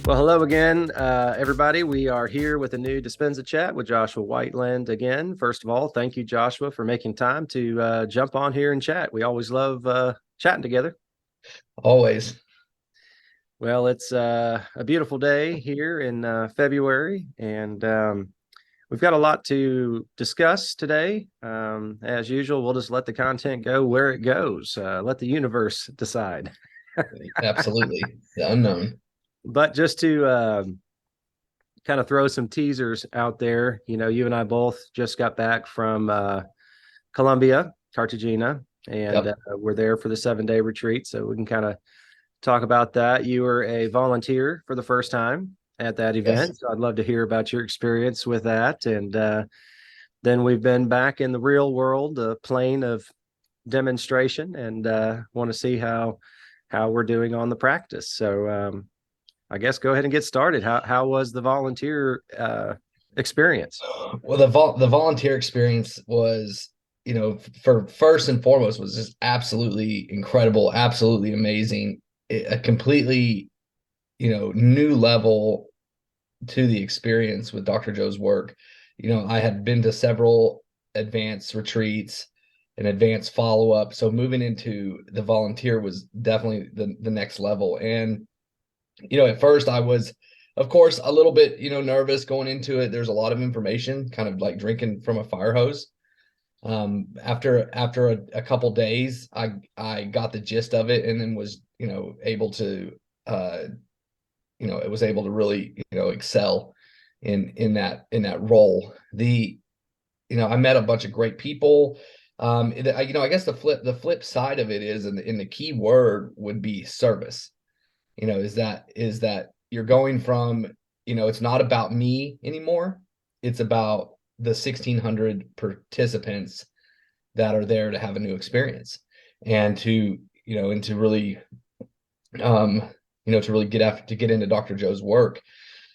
Well, hello again, everybody. We are here with a new Dispenza chat with Joshua Whiteland again. First of all, thank you, Joshua, for making time to jump on here and chat. We always love chatting together. Always. Well, it's a beautiful day here in February, and we've got a lot to discuss today. As usual, we'll just let the content go where it goes, let the universe decide. Absolutely. The unknown. But just to kind of throw some teasers out there. You and I both just got back from Colombia, Cartagena, and Yep. we're there for the 7-day retreat. So we can kind of talk about that. You were a volunteer for the first time at that Yes. event. So I'd love to hear about your experience with that. And then we've been back in the real world, the plane of demonstration, and want to see how we're doing on the practice. So I guess go ahead and get started. How was the volunteer experience? Well, the volunteer experience was, for first and foremost, was just absolutely incredible, absolutely amazing. A completely, new level to the experience with Dr. Joe's work. I had been to several advanced retreats and advanced follow-up. So moving into the volunteer was definitely the next level. And at first I was, of course, a little bit, nervous going into it. There's a lot of information, kind of like drinking from a fire hose. After a couple days, I got the gist of it, and then was, able to, it was able to really, excel in that role. I met a bunch of great people. I guess the flip side of it is, and the key word would be service. Is that you're going from, it's not about me anymore. It's about the 1,600 participants that are there to have a new experience, and to really, um, to really get into Dr. Joe's work.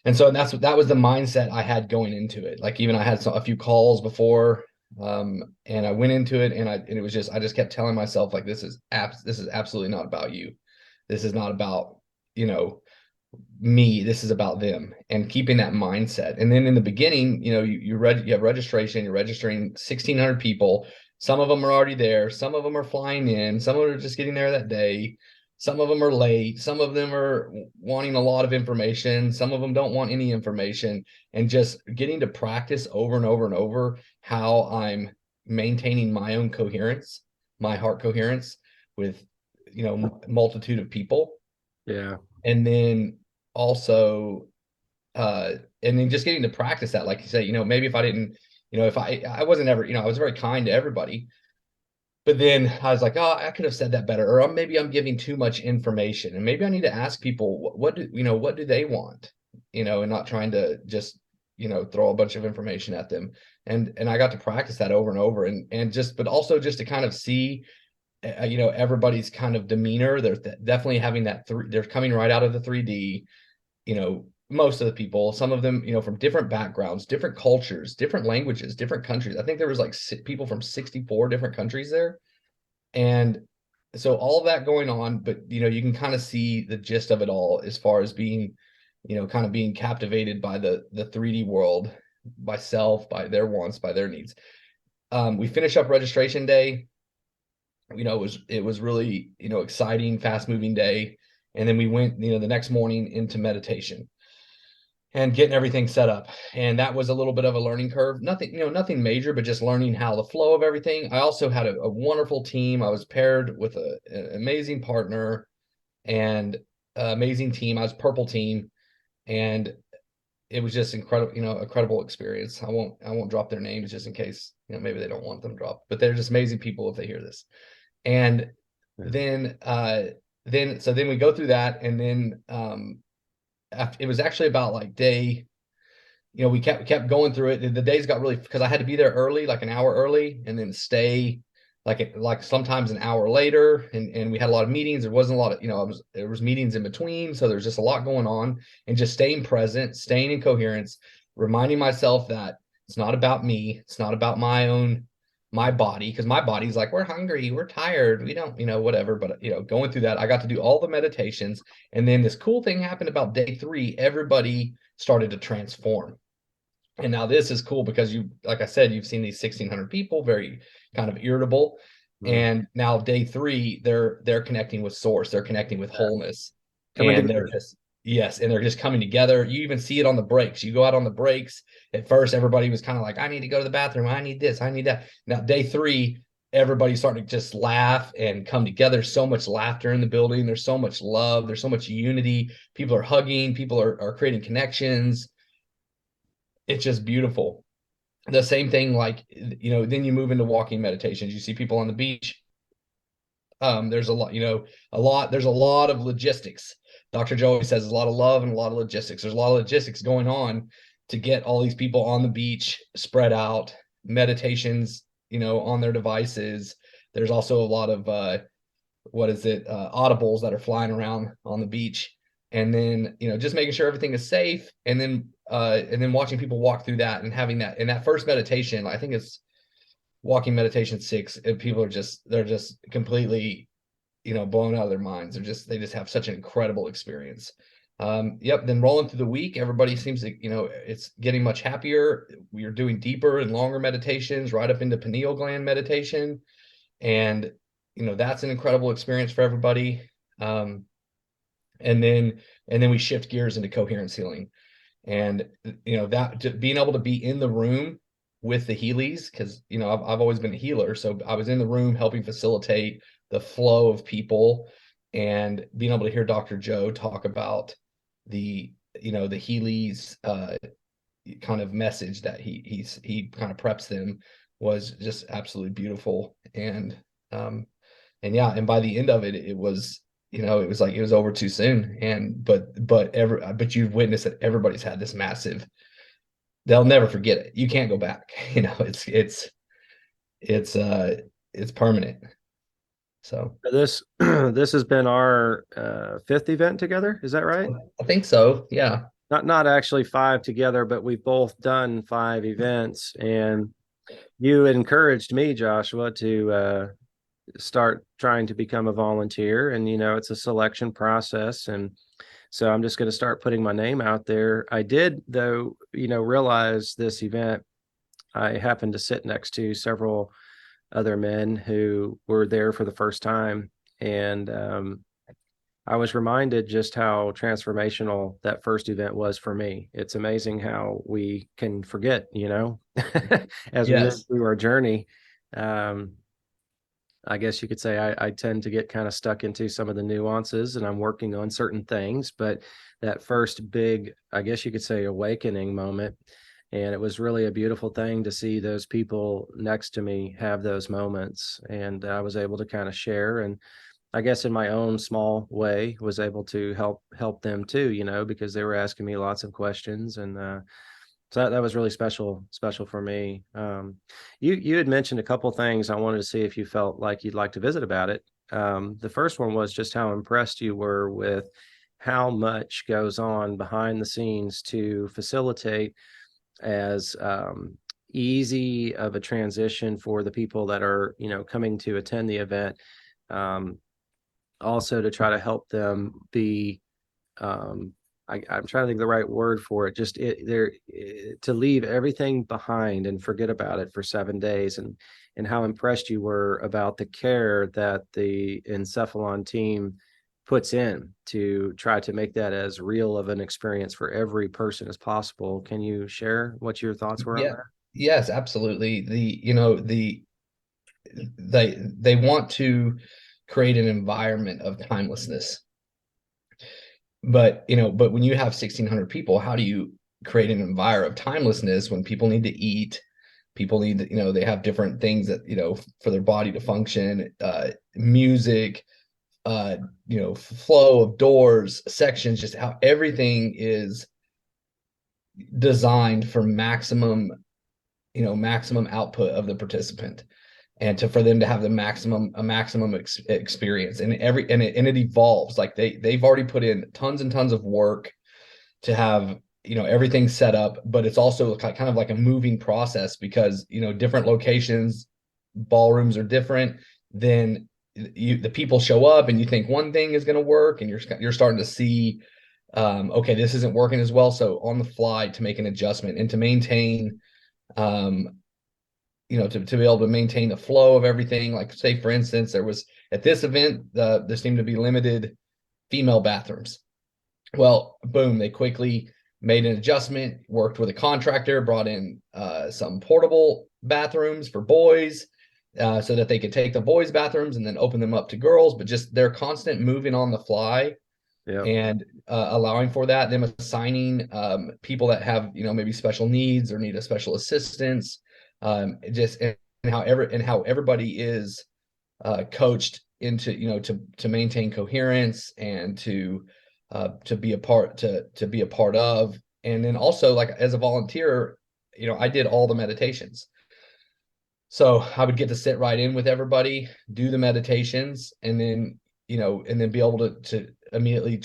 And so that was the mindset I had going into it. Like, even I had a few calls before, and I went into it, and it was just, I just kept telling myself, like, this is absolutely not about you. This is not about, you know, me. This is about them, and keeping that mindset. And then in the beginning, you have registration. You're registering 1,600 people. Some of them are already there. Some of them are flying in. Some of them are just getting there that day. Some of them are late. Some of them are wanting a lot of information. Some of them don't want any information. And just getting to practice over and over and over how I'm maintaining my own coherence, my heart coherence with, multitude of people. Yeah. And then also, and then just getting to practice that, like you say, maybe if I didn't, if I wasn't ever, I was very kind to everybody, but then I was like, oh, I could have said that better, or maybe I'm giving too much information, and maybe I need to ask people, what do they want, and not trying to just, throw a bunch of information at them. And I got to practice that over and over, and just, but also just to kind of see, everybody's kind of demeanor. They're definitely having that they're coming right out of the 3D, most of the people, some of them, from different backgrounds, different cultures, different languages, different countries. I think there was like people from 64 different countries there. And so all of that going on, but, you can kind of see the gist of it all, as far as being, kind of being captivated by the 3D world, by self, by their wants, by their needs. We finish up registration day. It was really, exciting, fast moving day. And then we went, the next morning into meditation and getting everything set up. And that was a little bit of a learning curve. Nothing major, but just learning how the flow of everything. I also had a wonderful team. I was paired with an amazing partner and amazing team. I was purple team, and it was just incredible, incredible experience. I won't drop their names, just in case, maybe they don't want them dropped, but they're just amazing people if they hear this. And Yeah. then we go through that, and then it was actually about like day, we kept going through it. The days got really, because I had to be there early, like an hour early, and then stay like sometimes an hour later. And we had a lot of meetings. There wasn't a lot of, there was meetings in between. So there's just a lot going on, and just staying present, staying in coherence, reminding myself that it's not about me. It's not about my own my body, because my body's like, we're hungry, we're tired, we don't, whatever. But, going through that, I got to do all the meditations. And then this cool thing happened about day 3. Everybody started to transform. And now this is cool because like I said, you've seen these 1,600 people, very kind of irritable. Mm. And now day 3, they're connecting with source, they're connecting with wholeness. Coming And they're together. just, yes, and they're just coming together. You even see it on the breaks. You go out on the breaks. At first, everybody was kind of like, I need to go to the bathroom. I need this. I need that. Now, day 3, everybody's starting to just laugh and come together. So much laughter in the building. There's so much love. There's so much unity. People are hugging. People are creating connections. It's just beautiful. The same thing, like, then you move into walking meditations. You see people on the beach. There's a lot, there's a lot of logistics. Dr. Joey says there's a lot of love and a lot of logistics. There's a lot of logistics going on to get all these people on the beach, spread out, meditations, on their devices. There's also a lot of audibles that are flying around on the beach. And then, just making sure everything is safe. And then watching people walk through that and having that in that first meditation. I think it's walking meditation 6, and people they're just completely, blown out of their minds. They just have such an incredible experience. Yep. Then rolling through the week, everybody seems to, it's getting much happier. We are doing deeper and longer meditations, right up into pineal gland meditation. And, that's an incredible experience for everybody. And then we shift gears into coherence healing. And, that being able to be in the room with the Heelys, because, I've always been a healer. So I was in the room helping facilitate the flow of people, and being able to hear Dr. Joe talk about the Heelys kind of message that he kind of preps them was just absolutely beautiful. And yeah, and by the end of it, it was, it was like it was over too soon. And but you've witnessed that everybody's had this massive, they'll never forget it. You can't go back. It's permanent. So This this has been our 5th event together. Is that right? I think so. Yeah. Not actually 5 together, but we've both done 5 events. And you encouraged me, Joshua, to start trying to become a volunteer. And it's a selection process, and so I'm just going to start putting my name out there. I did, though, realize this event, I happened to sit next to several other men who were there for the first time. And I was reminded just how transformational that first event was for me. It's amazing how we can forget, as we move Yes. through our journey. I guess you could say I tend to get kind of stuck into some of the nuances, and I'm working on certain things. But that first big, I guess you could say, awakening moment, and it was really a beautiful thing to see those people next to me have those moments. And I was able to kind of share, and I guess in my own small way was able to help them too, because they were asking me lots of questions. And so that was really special for me. You had mentioned a couple things. I wanted to see if you felt like you'd like to visit about it. The first one was just how impressed you were with how much goes on behind the scenes to facilitate as easy of a transition for the people that are, coming to attend the event. Also to try to help them be, I'm trying to think of the right word for it. Just to leave everything behind and forget about it for 7 days, and how impressed you were about the care that the Encephalon team puts in to try to make that as real of an experience for every person as possible. Can you share what your thoughts were on Yeah. that? Yes, absolutely. They want to create an environment of timelessness. But when you have 1,600 people, how do you create an environment of timelessness when people need to eat? People need to, they have different things that, for their body to function, music, flow of doors, sections, just how everything is designed for maximum output of the participant, and for them to have a maximum experience. And it evolves. Like they've already put in tons and tons of work to have everything set up, but it's also kind of like a moving process, because different locations ballrooms are different, then the people show up and you think one thing is going to work, and you're starting to see, okay, this isn't working as well. So on the fly to make an adjustment and to maintain, to be able to maintain the flow of everything. Like, say, for instance, there was at this event, there seemed to be limited female bathrooms. Well, boom, they quickly made an adjustment, worked with a contractor, brought in some portable bathrooms for boys, so that they could take the boys' bathrooms and then open them up to girls. But just their constant moving on the fly, Yeah. and allowing for that, them assigning people that have, maybe special needs or need a special assistance, just and how everybody is coached into, to maintain coherence and to be a part of. And then also, like, as a volunteer, I did all the meditations. So I would get to sit right in with everybody, do the meditations, and then, be able to immediately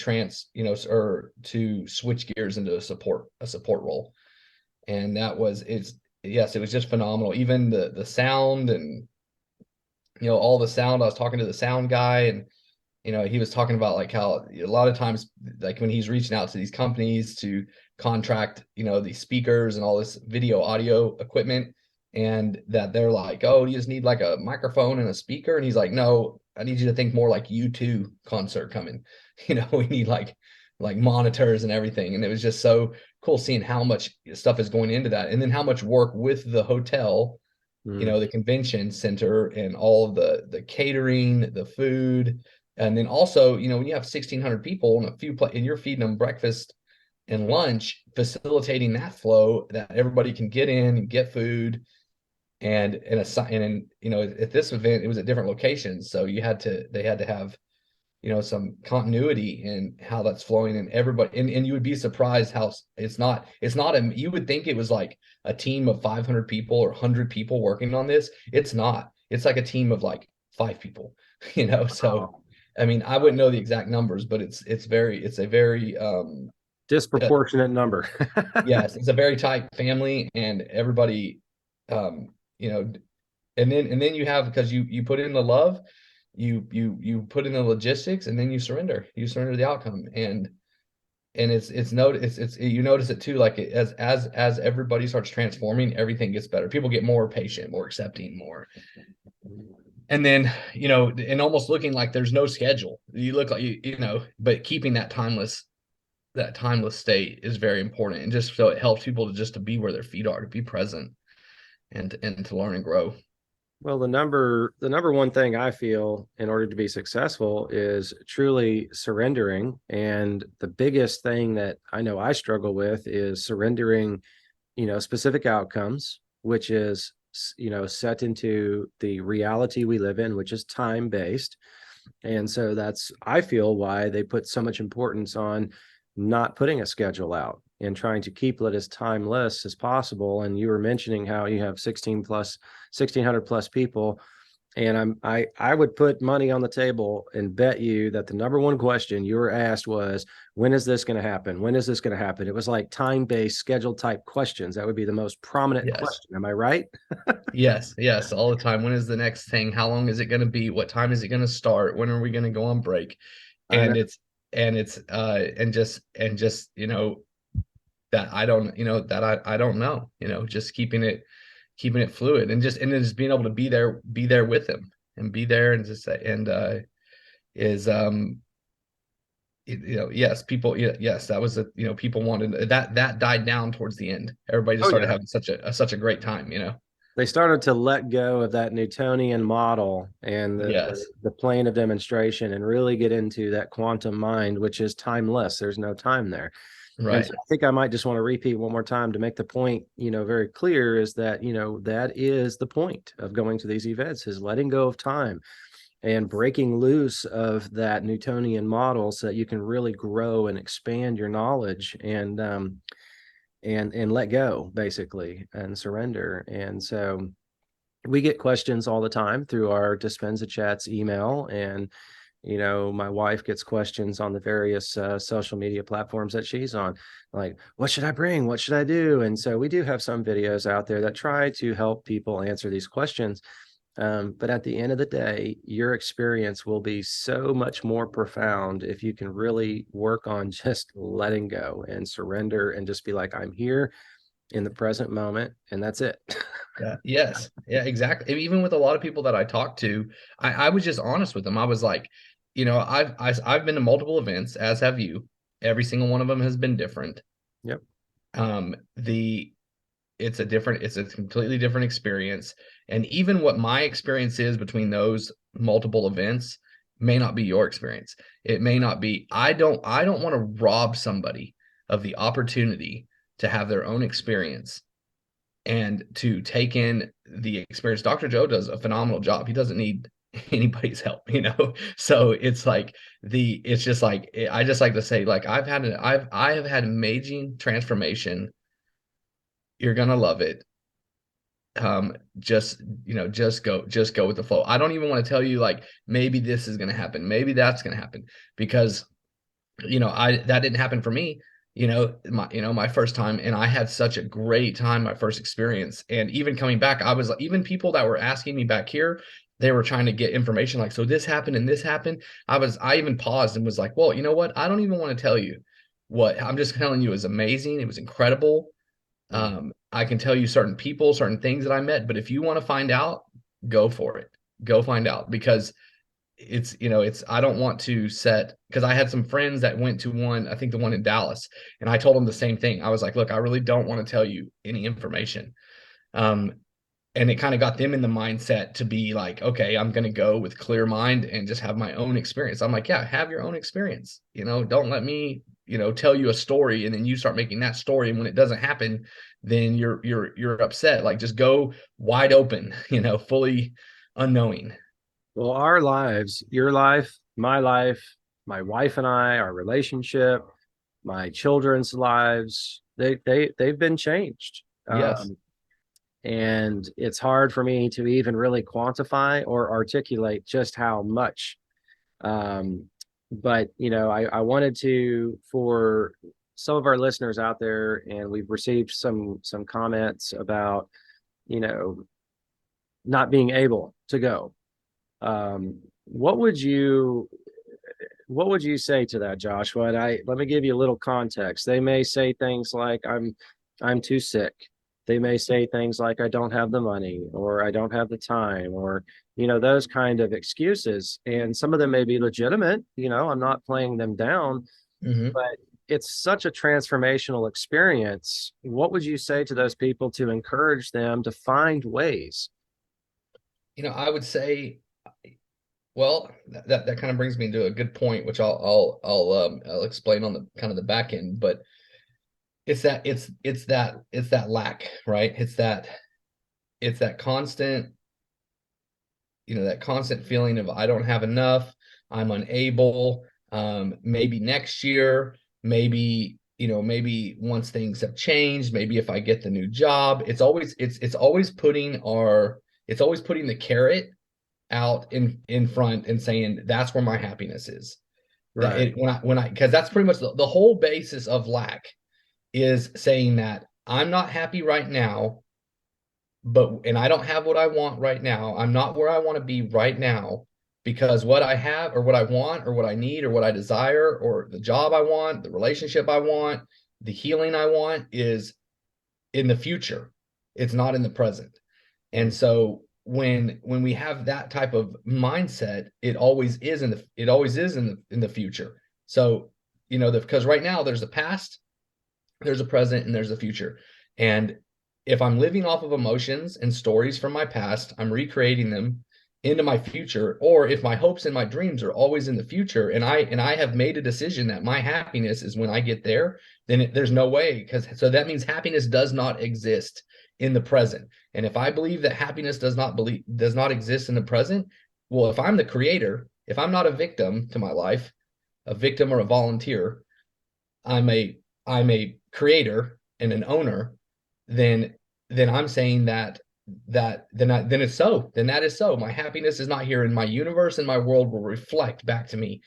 or to switch gears into a support role. And yes, it was just phenomenal. Even the sound and, all the sound. I was talking to the sound guy, and he was talking about, like, how a lot of times, like, when he's reaching out to these companies to contract, these speakers and all this video audio equipment, and that they're like, oh, you just need like a microphone and a speaker. And he's like, no, I need you to think more like U2 concert coming. We need like monitors and everything. And it was just so cool seeing how much stuff is going into that. And then how much work with the hotel, the convention center, and all of the catering, the food. And then also, when you have 1,600 people and you're feeding them breakfast and lunch, facilitating that flow that everybody can get in and get food. And at this event, it was at different locations. So they had to have, some continuity in how that's flowing, and everybody, and you would be surprised how you would think it was like a team of 500 people or 100 people working on this. It's not. It's like a team of like 5 people, so I mean, I wouldn't know the exact numbers, but it's a very disproportionate number. yes, it's a very tight family, and everybody, and then you have, because you put in the love, you put in the logistics, and then you surrender the outcome. And you notice it too, like, as everybody starts transforming, everything gets better. People get more patient, more accepting, more. And then, and almost looking like there's no schedule. You look like, but keeping that timeless state is very important. And just so it helps people to be where their feet are, to be present, and to learn and grow. Well, the number one thing I feel in order to be successful is truly surrendering. And the biggest thing that I know I struggle with is surrendering, specific outcomes, which is, set into the reality we live in, which is time-based. And so that's, I feel, why they put so much importance on not putting a schedule out and trying to keep it as timeless as possible. And you were mentioning how you have 1,600 plus people. And I would put money on the table and bet you that the number one question you were asked was, when is this going to happen? When is this going to happen? It was like time-based, schedule type questions. That would be the most prominent question. Am I right? Yes, all the time. When is the next thing? How long is it going to be? What time is it going to start? When are we going to go on break? And it's just that I don't know, just keeping it fluid, and just being able to be there with them, and be there, and just say, and yes, people, yes, that was people wanted that died down towards the end. Everybody just started having such a great time. They started to let go of that Newtonian model and the plane of demonstration, and really get into that quantum mind, which is timeless. There's no time there. Right. And so I think I might just want to repeat one more time to make the point, very clear, is that, that is the point of going to these events, is letting go of time and breaking loose of that Newtonian model so that you can really grow and expand your knowledge, and let go, basically, and surrender. And so we get questions all the time through our Dispensa Chats email, and my wife gets questions on the various social media platforms that she's on, like, what should I bring? What should I do? And so we do have some videos out there that try to help people answer these questions. But at the end of the day, your experience will be so much more profound if you can really work on just letting go and surrender and just be like, I'm here in the present moment, and that's it. Yeah. Yes. Yeah, exactly. Even with a lot of people that I talked to, I was just honest with them. I was like, I've been to multiple events, as have you. Every single one of them has been different. Yep. The it's a completely different experience. And even what my experience is between those multiple events may not be your experience. It may not be, I don't want to rob somebody of the opportunity to have their own experience and to take in the experience. Dr. Joe does a phenomenal job. He doesn't need anybody's help, you know? So it's like it's just like, I just like to say, like, I have had amazing transformation. You're going to love it. Just, just go with the flow. I don't even want to tell you, like, maybe this is going to happen. Maybe that's going to happen, because that didn't happen for me, my first time. And I had such a great time, my first experience. And even coming back, I was like, even people that were asking me back here, they were trying to get information, like, so this happened and this happened. I even paused and was like, well, you know what? I don't even want to tell you what I'm just telling you. Is amazing. It was incredible. I can tell you certain people, certain things that I met, but if you want to find out, go for it. Go find out, because I don't want to set, because I had some friends that went to one, I think the one in Dallas, and I told them the same thing. I was like, look, I really don't want to tell you any information. Um, and it kind of got them in the mindset to be like, okay, I'm going to go with clear mind and just have my own experience. I'm like, yeah, have your own experience. Don't let me, tell you a story and then you start making that story. And when it doesn't happen, then you're upset. Like, just go wide open, fully unknowing. Well, our lives, your life, my wife and I, our relationship, my children's lives, they've been changed. Yes. And it's hard for me to even really quantify or articulate just how much. Um, but I wanted to, for some of our listeners out there, and we've received some comments about, you know, not being able to go. Um, what would you what would you say to that, Joshua? And let me give you a little context. They may say things like, I'm too sick. They may say things like, I don't have the money, or I don't have the time, or those kind of excuses. And some of them may be legitimate. I'm not playing them down, Mm-hmm. but it's such a transformational experience. What would you say to those people to encourage them to find ways? I would say, well, that kind of brings me to a good point, which I'll explain on the kind of the back end. But it's that lack, right? It's that constant, that constant feeling of, I don't have enough, I'm unable. Maybe next year, maybe once things have changed, maybe if I get the new job. It's always putting the carrot out in front and saying, that's where my happiness is. That Right. it when I because that's pretty much the whole basis of lack, is saying that I'm not happy right now, and I don't have what I want right now. I'm not where I want to be right now, because what I have, or what I want, or what I need, or what I desire, or the job I want, the relationship I want, the healing I want, is in the future. It's not in the present. And so when we have that type of mindset, it always is in the future. So, because right now there's a past, there's a present, and there's a future. And if I'm living off of emotions and stories from my past, I'm recreating them into my future. Or if my hopes and my dreams are always in the future, and I have made a decision that my happiness is when I get there, then there's no way. So that means happiness does not exist in the present. And if I believe that happiness does not exist in the present, well, if I'm the creator, if I'm not a victim to my life, a victim or a volunteer, I'm a creator and an owner, then I'm saying then it's so. Then that is so. My happiness is not here, and my universe and my world will reflect back to me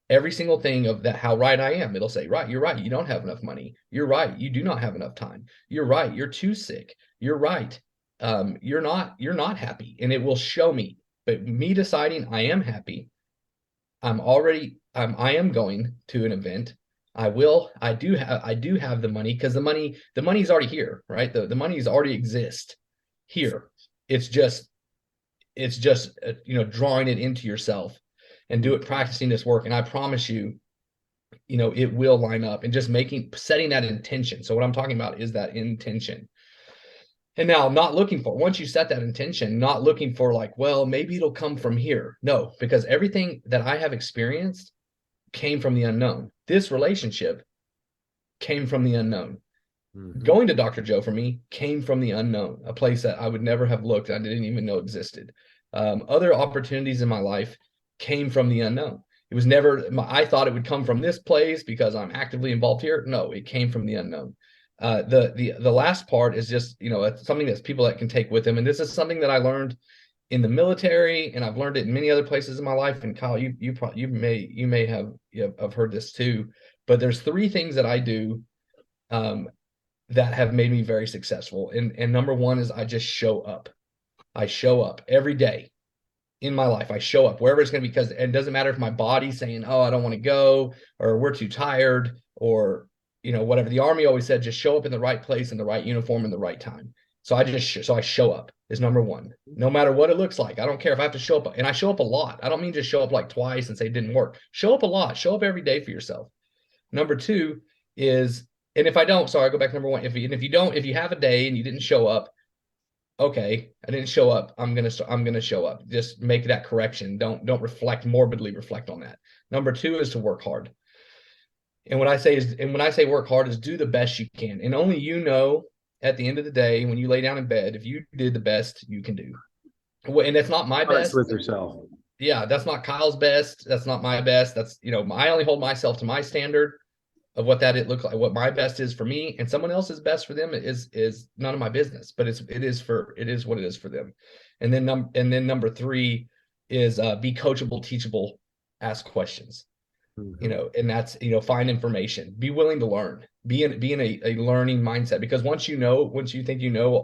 every single thing of that, how right I am. It'll say, right, you're right, you don't have enough money. You're right, you do not have enough time. You're right, you're too sick. You're right. you're not happy, and it will show me. But me deciding I am happy, I am going to an event. I do have the money, because the money's already here, right? The money's already exist here. It's just drawing it into yourself and practicing this work. And I promise you, it will line up, and just setting that intention. So what I'm talking about is that intention. And now, not looking for, once you set that intention, not looking for like, well, maybe it'll come from here. No, because everything that I have experienced came from the unknown. This relationship came from the unknown. Mm-hmm. Going to Dr. Joe for me came from the unknown, a place that I would never have looked. I didn't even know existed. Other opportunities in my life came from the unknown. It was never, I thought it would come from this place because I'm actively involved here. No, it came from the unknown. The last part is just, it's something that's people that can take with them. And this is something that I learned in the military, and I've learned it in many other places in my life. And Kyle, you may have heard this too, but there's 3 things that I do that have made me very successful. And number 1 is I just show up. I show up every day in my life. I show up wherever it's going to be, because it doesn't matter if my body's saying, oh, I don't want to go, or we're too tired, or whatever. The Army always said, just show up in the right place, in the right uniform, in the right time. So I show up is number 1, no matter what it looks like. I don't care if I have to show up, and I show up a lot. I don't mean just show up like twice and say it didn't work. Show up a lot. Show up every day for yourself. Number 2 is, and if I don't, sorry, I go back to number 1. If you have a day and you didn't show up, okay, I didn't show up. I'm gonna show up. Just make that correction. Don't morbidly reflect on that. Number 2 is to work hard. And when I say work hard, is do the best you can. And only at the end of the day, when you lay down in bed, if you did the best you can do. And that's not my best. With yourself. Yeah, that's not Kyle's best. That's not my best. That's, I only hold myself to my standard of what it looks like, what my best is for me, and someone else's best for them is none of my business, but it is what it is for them. And then number 3 is be coachable, teachable, ask questions. And that's, find information, be willing to learn, be in a learning mindset, because once you think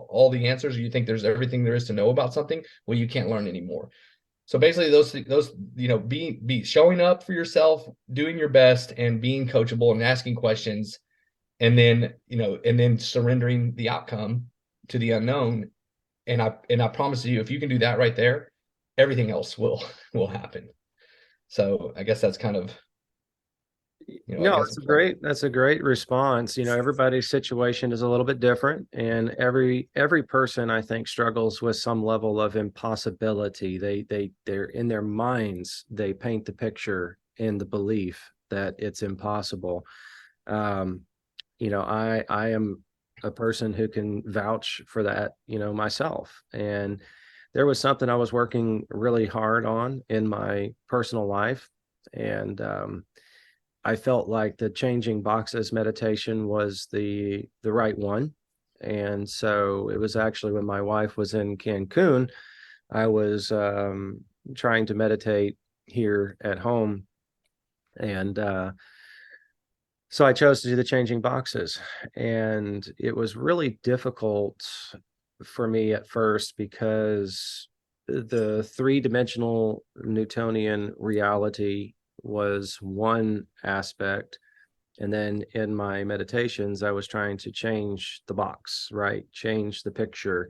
all the answers, or you think there's everything there is to know about something, well, you can't learn anymore. So basically those be showing up for yourself, doing your best, and being coachable and asking questions, and then surrendering the outcome to the unknown. And I promise you, if you can do that right there, everything else will happen. So I guess that's kind of, no, that's a great response. Everybody's situation is a little bit different, and every person, I think, struggles with some level of impossibility. They're in their minds, they paint the picture in the belief that it's impossible. I am a person who can vouch for that, myself. And there was something I was working really hard on in my personal life, and I felt like the changing boxes meditation was the right one. And so it was actually when my wife was in Cancun, I was trying to meditate here at home. And so I chose to do the changing boxes. And it was really difficult for me at first, because the 3-dimensional Newtonian reality was one aspect, and then in my meditations I was trying to change the box, right, change the picture.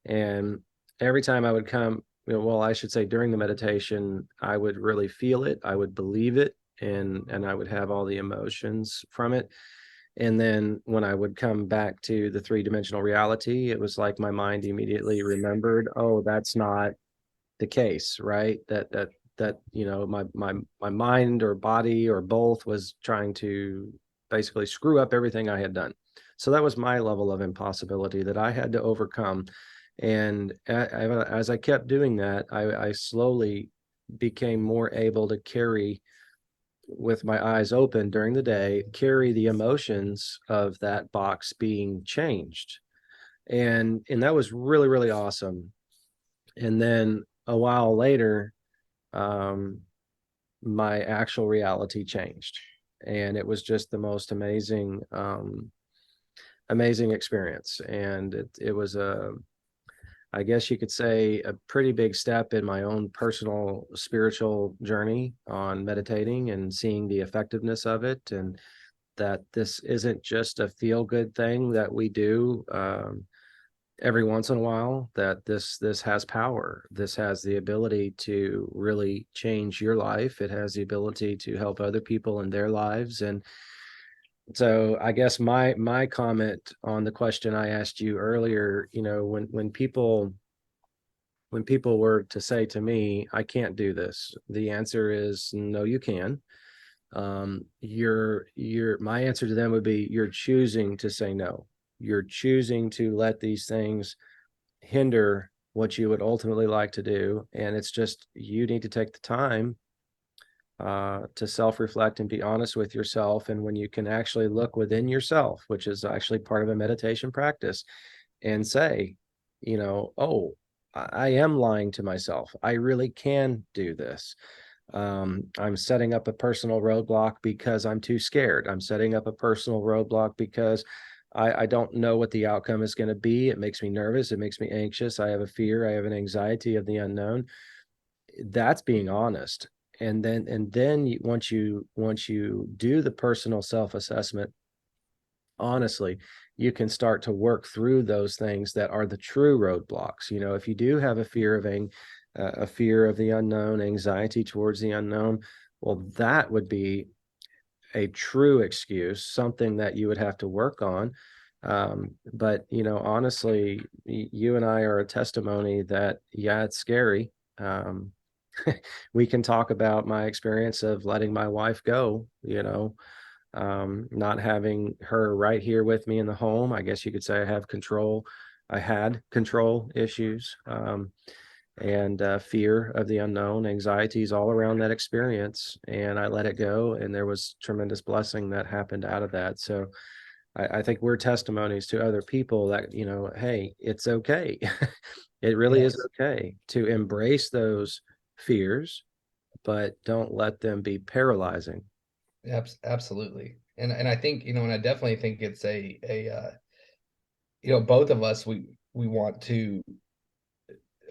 And every time I would come, well, I should say during the meditation, I would really feel it, I would believe it, and I would have all the emotions from it. And then when I would come back to the 3-dimensional reality, it was like my mind immediately remembered, oh, that's not the case, right? That my mind or body or both was trying to basically screw up everything I had done. So that was my level of impossibility that I had to overcome. And as I kept doing that, I slowly became more able to carry, with my eyes open during the day, carry the emotions of that box being changed. And that was really, really awesome. And then a while later, my actual reality changed, and it was just the most amazing experience. And it was I guess you could say, a pretty big step in my own personal spiritual journey on meditating and seeing the effectiveness of it, and that this isn't just a feel good thing that we do every once in a while, that this has power. This has the ability to really change your life. It has the ability to help other people in their lives. And so I guess my comment on the question I asked you earlier, when people were to say to me, I can't do this, the answer is no, you can. My answer to them would be, you're choosing to say no. You're choosing to let these things hinder what you would ultimately like to do. And it's just, you need to take the time to self-reflect and be honest with yourself. And when you can actually look within yourself, which is actually part of a meditation practice, and say, oh, I am lying to myself. I really can do this. I'm setting up a personal roadblock because I'm too scared. I'm setting up a personal roadblock because I don't know what the outcome is going to be. It makes me nervous. It makes me anxious. I have a fear. I have an anxiety of the unknown. That's being honest. Once you do the personal self-assessment honestly, you can start to work through those things that are the true roadblocks. If you do have a fear of the unknown, anxiety towards the unknown, well, that would be a true excuse, something that you would have to work on. But honestly, you and I are a testimony that, yeah, it's scary. We can talk about my experience of letting my wife go, not having her right here with me in the home. I guess you could say I had control issues, and fear of the unknown, anxieties all around that experience. And I let it go. And there was tremendous blessing that happened out of that. So I think we're testimonies to other people that, hey, it's okay. It really is Yes, okay to embrace those fears, but don't let them be paralyzing. absolutely. And I think, and I definitely think it's both of us, we want to,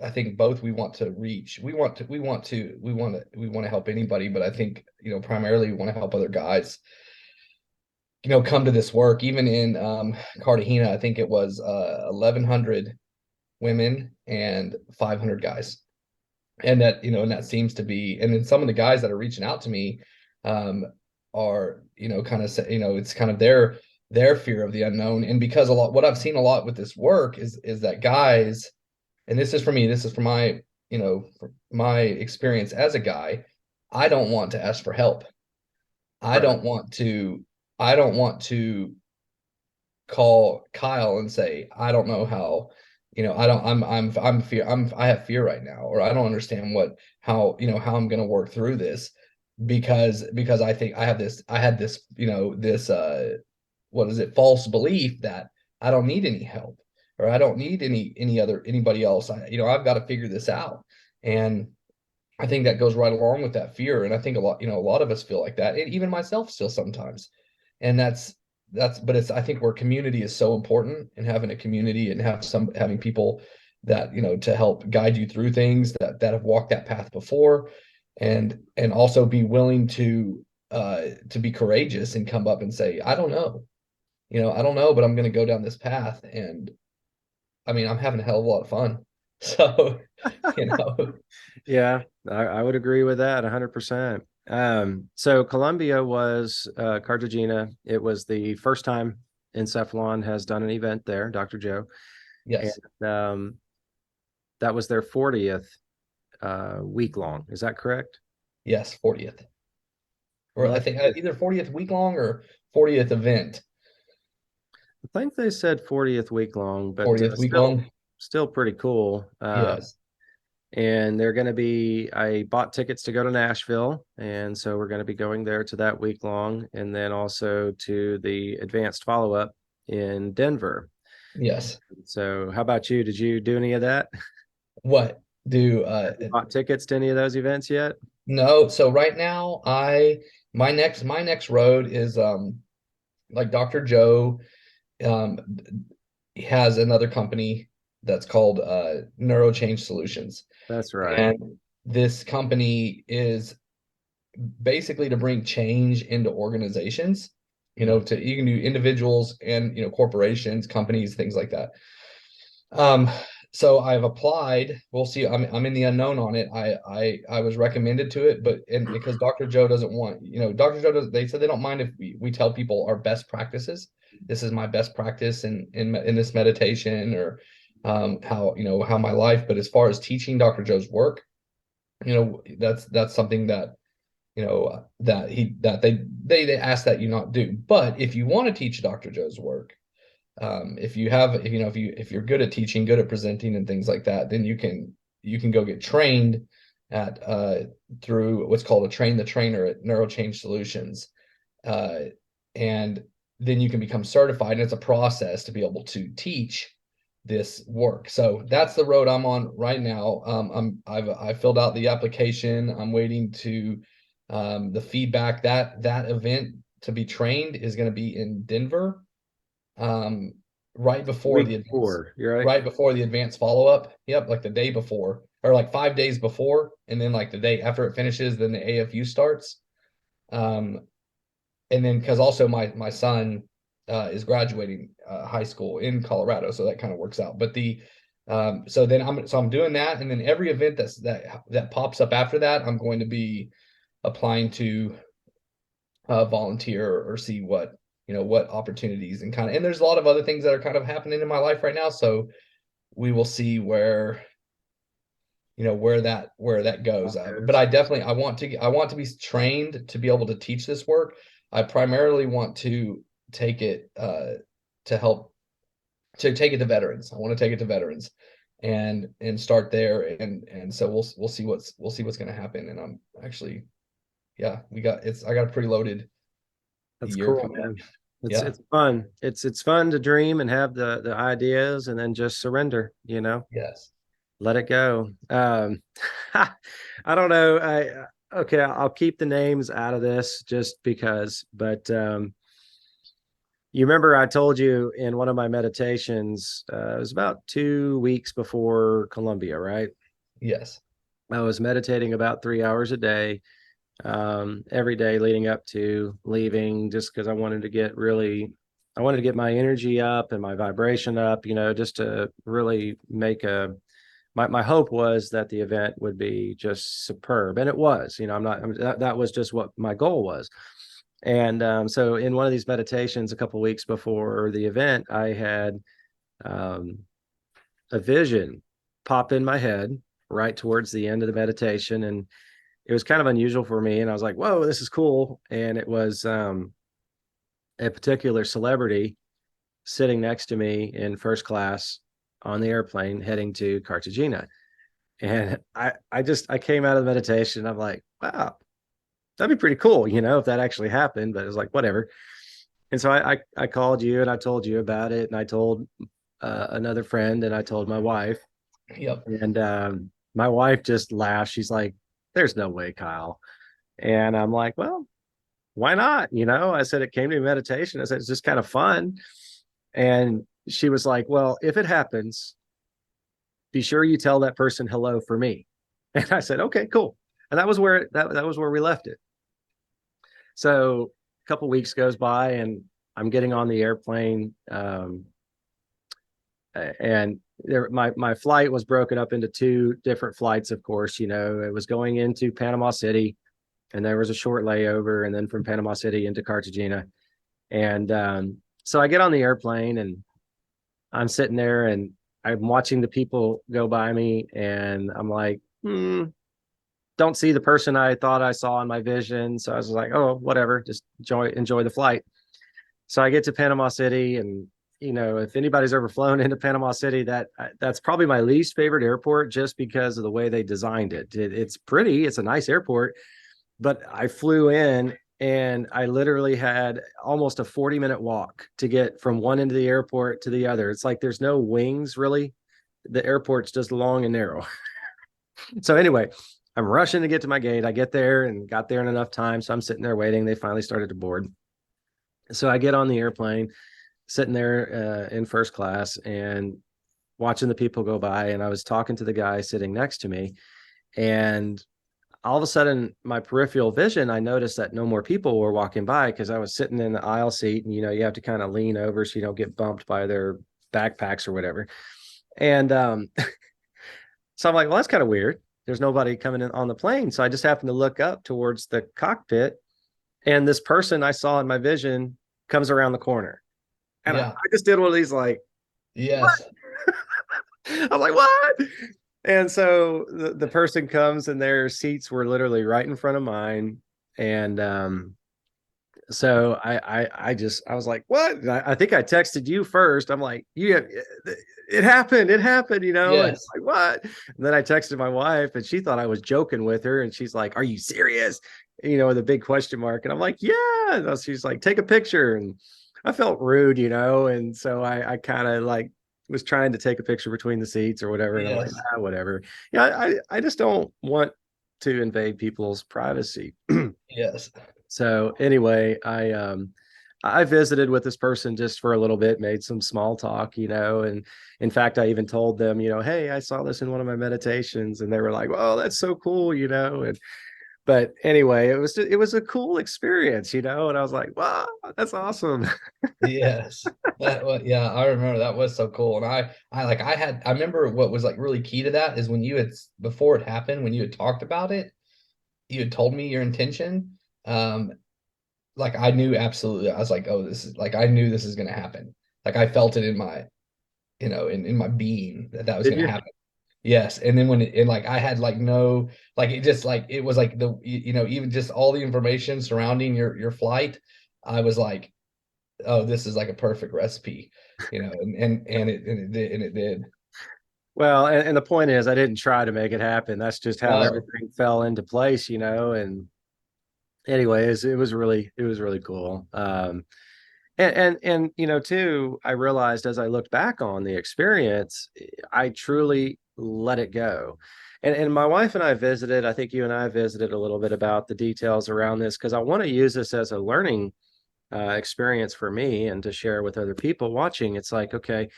I think both we want to reach, we want to help anybody, but I think, primarily we want to help other guys, come to this work. Even in Cartagena, I think it was 1,100 women and 500 guys. And that seems to be, and then some of the guys that are reaching out to me um, are, kind of say, it's kind of their fear of the unknown. And because what I've seen a lot with this work is that guys, and this is for me, this is for my, for my experience as a guy, I don't want to ask for help. I Right. don't want to, I don't want to call Kyle and say, I don't know how, I don't, I have fear right now, or I don't understand how I'm going to work through this because I think I had this, this, what is it, false belief that I don't need any help, or I don't need anybody else. I've got to figure this out. And I think that goes right along with that fear. And I think a lot of us feel like that, and even myself still sometimes. And but I think where community is so important, and having a community and having people that, to help guide you through things that have walked that path before, and also be willing to be courageous and come up and say, I don't know, I don't know, but I'm going to go down this path. And I mean, I'm having a hell of a lot of fun. So, you know, Yeah, I would agree with that 100%. So Colombia was Cartagena. It was the first time Encephalon has done an event there, Dr. Joe. yes, And that was their 40th week long. Is that correct? yes, 40th. Or Well, I think either 40th week long or 40th event. I think they said 40th week long, but 40th week long. still pretty cool. Yes. And they're going to be, I bought tickets to go to Nashville, and so we're going to be going there to that week long, and then also to the advanced follow-up in Denver. Yes. So how about you? Did you do any of that? What do Have you bought tickets to any of those events yet? no, so right now my next road is like Dr. Joe um has another company that's called NeuroChange Solutions. That's right. And this company is basically to bring change into organizations, you can do individuals and, corporations, companies, things like that. So I've applied. We'll see. I'm in the unknown on it. I was recommended to it, but because Dr. Joe doesn't want, Dr. Joe does, they said they don't mind if we tell people our best practices. This is my best practice in this meditation, or how my life. But as far as teaching Dr. Joe's work, that's something that they ask that you not do. But if you want to teach Dr. Joe's work, if you're good at teaching, good at presenting and things like that, then you can go get trained at through what's called a train the trainer at NeuroChange Solutions. And then you can become certified, and it's a process to be able to teach this work. So that's the road I'm on right now. I filled out the application. I'm waiting to the feedback. That event to be trained is going to be in Denver, right before Week the advanced, four, you're right. right before the advanced follow-up. Yep, like the day before, or like 5 days before, and then like the day after it finishes, then the AFU starts. And then because also my son is graduating high school in Colorado, so that kind of works out. But I'm doing that, and then every event that pops up after that, I'm going to be applying to volunteer or see what opportunities and there's a lot of other things that are kind of happening in my life right now. So we will see where that goes. But I want to be trained to be able to teach this work. I primarily want to take it to veterans. I want to take it to veterans and start there. And so we'll see what's going to happen. And I'm actually, yeah, I got a pretty loaded That's year cool, coming up. man. It's Yeah. it's fun. It's fun to dream and have the ideas and then just surrender, Yes. let it go. I don't know. Okay, I'll keep the names out of this just because, but you remember I told you in one of my meditations, it was about 2 weeks before Columbia, right? Yes. I was meditating about 3 hours a day, every day leading up to leaving, just because I wanted to get my energy up and my vibration up, just to really make my hope was that the event would be just superb. And it was, that was just what my goal was. And so in one of these meditations, a couple of weeks before the event, I had um, a vision pop in my head right towards the end of the meditation. And it was kind of unusual for me. And I was like, whoa, this is cool. And it was a particular celebrity sitting next to me in first class on the airplane heading to Cartagena. And I came out of the meditation. I'm like, wow, that'd be pretty cool, if that actually happened. But it was like, whatever. And so I called you and I told you about it. And I told another friend and I told my wife. Yep. And my wife just laughed. She's like, there's no way, Kyle. And I'm like, well, why not? I said, it came to meditation. I said, it's just kind of fun. And she was like, well, if it happens, be sure you tell that person hello for me. And I said, okay, cool. And that was where that was where we left it. So a couple weeks goes by and I'm getting on the airplane. And my flight was broken up into two different flights, of course. It was going into Panama City, and there was a short layover, and then from Panama City into Cartagena. And so I get on the airplane and I'm sitting there and I'm watching the people go by me, and I'm like, don't see the person I thought I saw in my vision. So I was like, oh, whatever, just enjoy the flight. So I get to Panama City, and if anybody's ever flown into Panama City, that's probably my least favorite airport, just because of the way they designed it. It's pretty, it's a nice airport, but I flew in and I literally had almost a 40-minute walk to get from one end of the airport to the other. It's like there's no wings really. The airport's just long and narrow. So anyway, I'm rushing to get to my gate. I get there and got there in enough time. So I'm sitting there waiting. They finally started to board. So I get on the airplane, sitting there in first class, and watching the people go by, and I was talking to the guy sitting next to me, and all of a sudden my peripheral vision, I noticed that no more people were walking by because I was sitting in the aisle seat, and you have to kind of lean over so you don't get bumped by their backpacks or whatever. And so I'm like, well, that's kind of weird. There's nobody coming in on the plane. So I just happened to look up towards the cockpit, and this person I saw in my vision comes around the corner. And I Yeah. just did one of these, like, Yes. I'm like, what? And so the person comes, and their seats were literally right in front of mine. And so I was like, what? And I think I texted you first. I'm like, it happened. It happened, And Yes. like, what? And then I texted my wife, and she thought I was joking with her. And she's like, are you serious? With a big question mark. And I'm like, yeah. And she's like, take a picture. And I felt rude, And so I kind of like was trying to take a picture between the seats or whatever. And I'm like, Yes. whatever. Yeah, I just don't want to invade people's privacy. Yes. So anyway, I visited with this person just for a little bit, made some small talk, and in fact, I even told them, hey, I saw this in one of my meditations, and they were like, "Oh, that's so cool," and but anyway, it was a cool experience, and I was like, "Wow, that's awesome." Yes. That was, yeah, I remember that was so cool. And I remember what was like really key to that is when before it happened, when you had talked about it, you had told me your intention. Like I knew absolutely, I was like, oh, this is like, I knew this is going to happen. Like I felt it in my, in my being that was Did going to you? happen. Yes. And then and like, I had like no, like, it just like, it was like even just all the information surrounding your flight, I was like, oh, this is like a perfect recipe, and it did. Well, and the point is, I didn't try to make it happen. That's just how No. everything fell into place, and anyways, it was really cool. And too, I realized as I looked back on the experience, I truly let it go. And my wife and I visited, I think you and I visited a little bit about the details around this, because I want to use this as a learning experience for me and to share with other people watching. It's like, okay,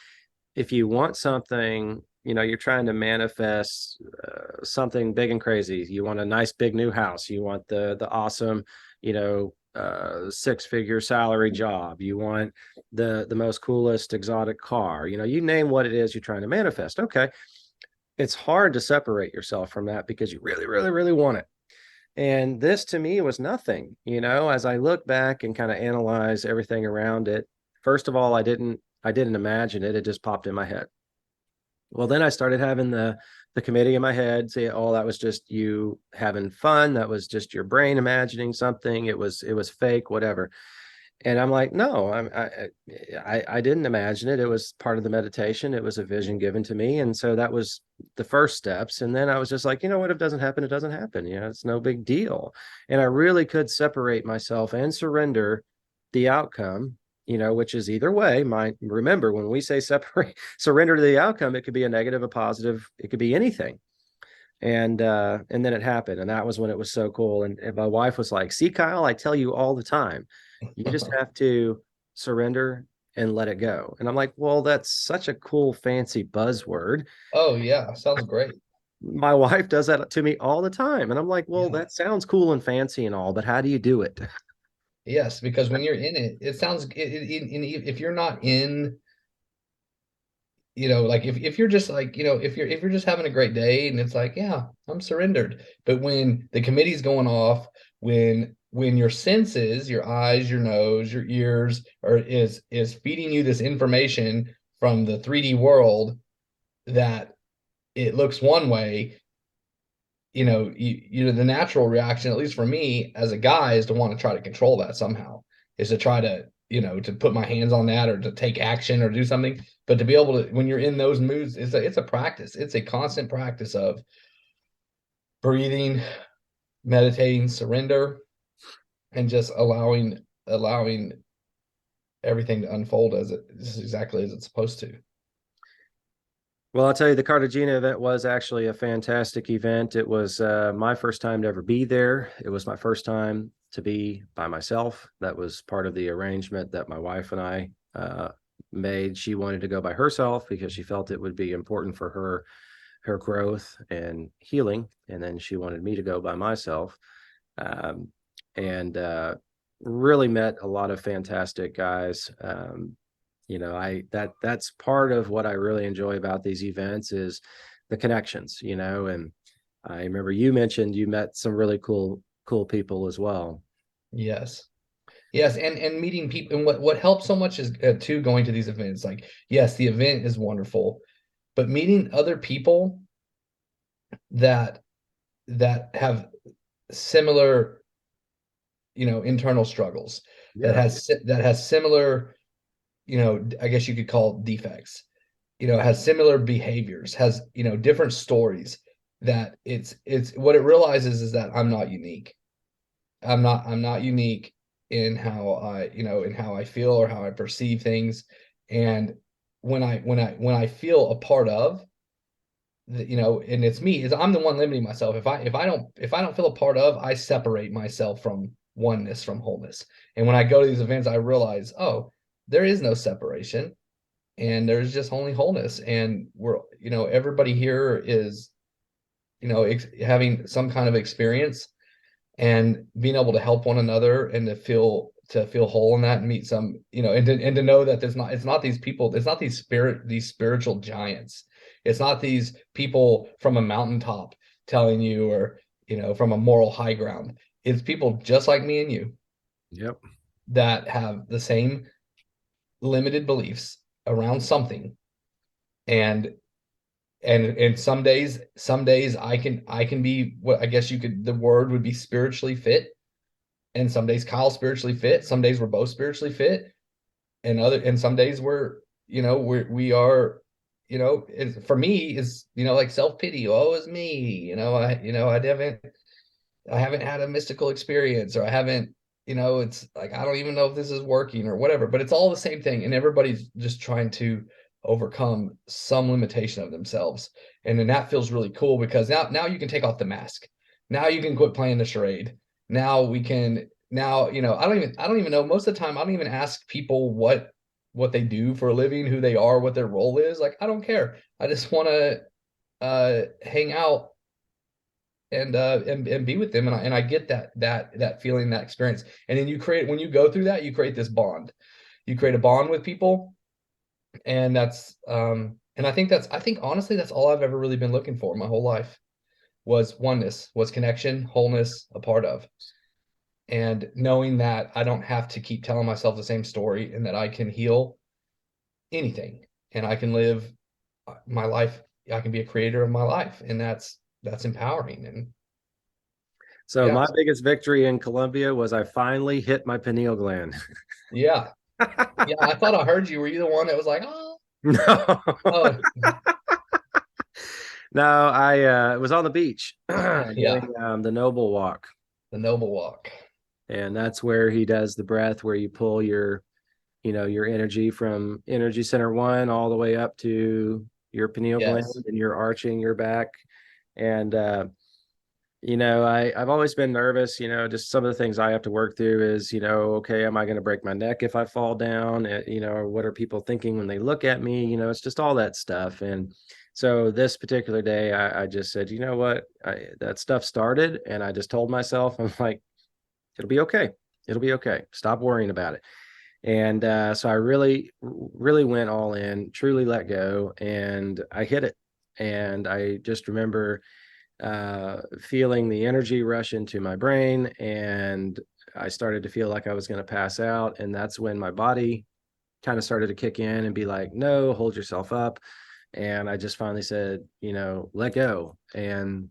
if you want something, you're trying to manifest something big and crazy. You want a nice big new house. You want the awesome, six-figure salary job. You want the most coolest exotic car. You name what it is you're trying to manifest. Okay, it's hard to separate yourself from that because you really, really, really want it. And this to me was nothing. As I look back and kind of analyze everything around it. First of all, I didn't imagine it. It just popped in my head. Well, then I started having the committee in my head say, "Oh, that was just you having fun. That was just your brain imagining something. It was fake, whatever." And I'm like, "No, I didn't imagine it. It was part of the meditation. It was a vision given to me." And so that was the first steps. And then I was just like, you know what? If it doesn't happen, it doesn't happen. It's no big deal. And I really could separate myself and surrender the outcome, which is either way. Remember, when we say separate, surrender to the outcome, it could be a negative, a positive, it could be anything. And then it happened, and that was when it was so cool. And my wife was like, "See, Kyle, I tell you all the time, you just have to surrender and let it go." And I'm like, "Well, that's such a cool, fancy buzzword." Oh yeah, sounds great. My wife does that to me all the time, and I'm like, "Well, Yeah. that sounds cool and fancy and all, but how do you do it?" Yes, because when you're in it, it sounds if you're not in, like if you're just like, if you're just having a great day and it's like, yeah, I'm surrendered. But when the committee's going off, when your senses, your eyes, your nose, your ears is feeding you this information from the 3D world that it looks one way, the natural reaction, at least for me as a guy, is to want to try to control that somehow, is to try to, to put my hands on that or to take action or do something. But to be able to, when you're in those moods, it's a practice. It's a constant practice of breathing, meditating, surrender, and just allowing everything to unfold as it just exactly as it's supposed to. Well, I'll tell you, the Cartagena event was actually a fantastic event. It was my first time to ever be there. It was my first time to be by myself. That was part of the arrangement that my wife and I made she wanted to go by herself because she felt it would be important for her growth and healing. And then she wanted me to go by myself. Um, and really met a lot of fantastic guys. That's part of what I really enjoy about these events is the connections, and I remember you mentioned you met some really cool people as well. Yes. Yes, and meeting people, and what helps so much is too, going to these events. Like, yes, the event is wonderful, but meeting other people that have similar, internal struggles, Yeah. that has similar, I guess you could call defects, has similar behaviors, has, different stories, that it's what it realizes is that I'm not unique. I'm not unique in how I feel or how I perceive things. And when I feel a part of and it's me, is I'm the one limiting myself. If I don't feel a part of, I separate myself from oneness, from wholeness. And when I go to these events, I realize, oh, there is no separation, and there's just only wholeness. And everybody here is, having some kind of experience, and being able to help one another, and to feel whole in that, and meet some, and to know that it's not these people, it's not these spiritual giants, it's not these people from a mountaintop telling you, or from a moral high ground. It's people just like me and you, Yep. that have the same limited beliefs around something. And and and some days I can be, what I guess the word would be, spiritually fit. And some days Kyle's spiritually fit. Some days we're both spiritually fit. And some days we are, for me is, like self-pity. Oh, it's me. I haven't had a mystical experience, or I haven't, it's like, I don't even know if this is working or whatever, but it's all the same thing. And everybody's just trying to overcome some limitation of themselves. And then that feels really cool, because now you can take off the mask. Now you can quit playing the charade. Now, I don't even know. Most of the time, I don't even ask people what they do for a living, who they are, what their role is. Like, I don't care. I just want to hang out and be with them. And I get that feeling, that experience. And then when you go through that, you create this bond. You create a bond with people. And I think honestly, that's all I've ever really been looking for my whole life, was oneness, was connection, wholeness, a part of. And knowing that I don't have to keep telling myself the same story, and that I can heal anything, and I can live my life. I can be a creator of my life, and that's empowering. And So yeah. my biggest victory in Colombia was I finally hit my pineal gland. Yeah. Yeah, I thought I heard you. Were you the one that was like, oh, No. oh, No, I was on the beach yeah, doing the noble walk. the noble walk. And that's where he does the breath, where you pull your energy from energy center one all the way up to your pineal gland, Yes. and you're arching your back. And I've always been nervous, just some of the things I have to work through is, okay, am I going to break my neck if I fall down? What are people thinking when they look at me? It's just all that stuff. And so this particular day, I just said, you know what, that stuff started. And I just told myself, I'm like, it'll be okay. It'll be okay. Stop worrying about it. And so I really, really went all in, truly let go, and I hit it. And I just remember feeling the energy rush into my brain, and I started to feel like I was going to pass out. And that's when my body kind of started to kick in and be like, no, hold yourself up. And I just finally said, let go. And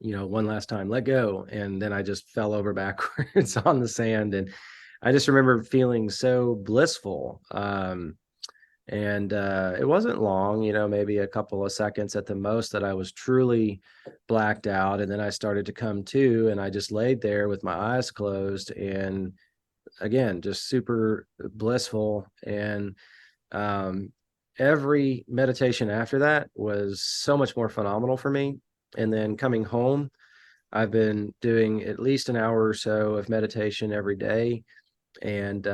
one last time, let go. And then I just fell over backwards on the sand. And I just remember feeling so blissful. And it wasn't long, maybe a couple of seconds at the most, that I was truly blacked out. And then I started to come to, and I just laid there with my eyes closed, and again, just super blissful. And every meditation after that was so much more phenomenal for me. And then coming home, I've been doing at least an hour or so of meditation every day. and